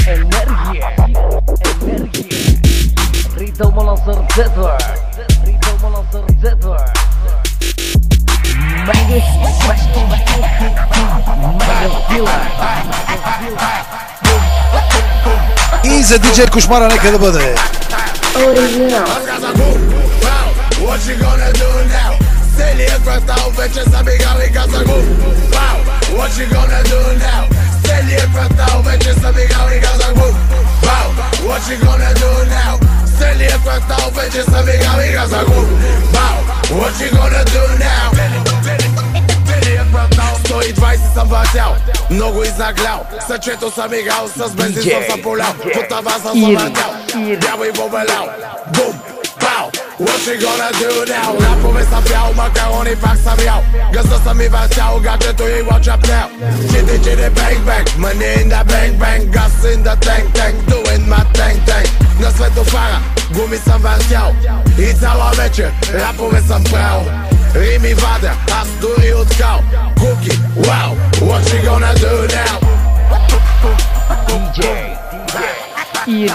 Енергия, ритъма на сърцето, ритъма на сърцето. Мега сила. И за диджей Кошмара нека да бъде Оригинал. What you gonna do now? Целият квартал вече забегал и каза го. What you gonna do now? Целият квартал вече забегал и каза го. What you gonna do now? Целият квартал вече забегал и каза го. What you gonna do now? Целият квартал 120 съм въртял, много изнаглял. Съчето съм играл, с бензин съм се полял. По таваса съм въртял, бял и побелял. Бум! What you gonna do now? Рапове съм пял, макарони пак съм ял. Газа съм и въртял, гатето и watch now. Chitty chitty bang bang, money in the bang bang. Gas in the tank tank, doing my tank tank. На светофара, гуми съм въртял. И цяла вечер, рапове съм правил. Рими вадя, аз дори от скал. Куки, wow, what you gonna do now? DJ Ири.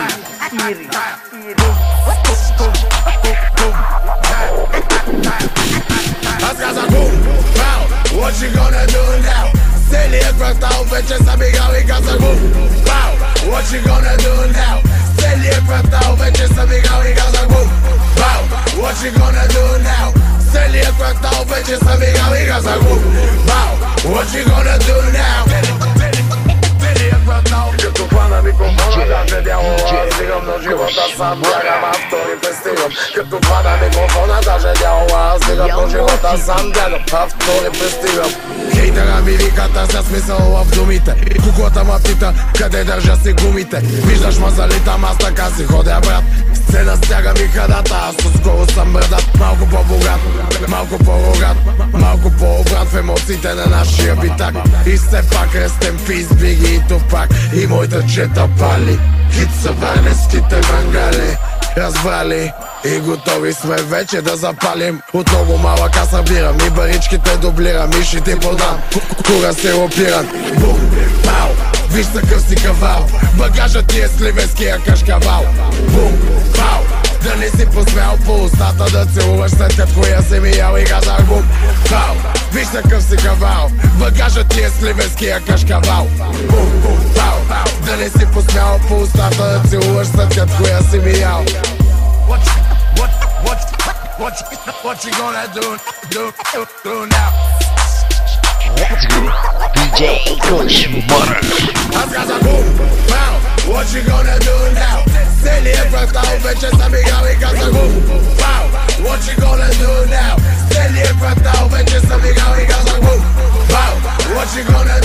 Аз казах бум, бау, what you gonna do now? Целият квартал вече забегал и казах бум, бау, what you gonna do now? Целият квартал вече забегал и казах бум, бау, what you gonna do now? Целият квартал вече забегал и казах бум, бау, what you gonna do now? Целият квартал като хвана микрофона, даже дявола, стигам до живота сам, бягам автори пристигам. Като хвана микрофона, даже дявола, стигам до живота сам, бягам автори пристигам. Хейтера ми вика, търся смисъл в думите. Куклата ма пита, къде държа си гумите. Виждаш ма залитам, аз така си ходя брат. Сцена стяга ми хадата, аз отскоро съм бърдат. Малко по-богат, малко по-рогат, малко по-обрат в емоциите на нашия битак. И все пак рестем пис, Биги и Тупак и моята чета пали. Хит са варнеските вангали, разбрали и готови сме вече да запалим. От много малък аз събирам и баричките дублирам, и ще ти подам кура сиропиран. Бум, пау, виж такъв си кавал, багажът ти е сливенския кашкавал. Бум, пау, да не си посмял по устата да целуваш след като я си миял и казах бум, пау, виж такъв си кавал, багажът ти е сливенския кашкавал. Бум, бум, пау, да не си посмял по устата да целуваш след като я си миял. What you gonna do now? Let's go, DJ Кошмара. Аз казах бум, бау, what you gonna do now? Целият квартал вече забегал и казах бум, бау, what you gonna do now? Целият квартал вече забегал и казах бум, бау, what you gonna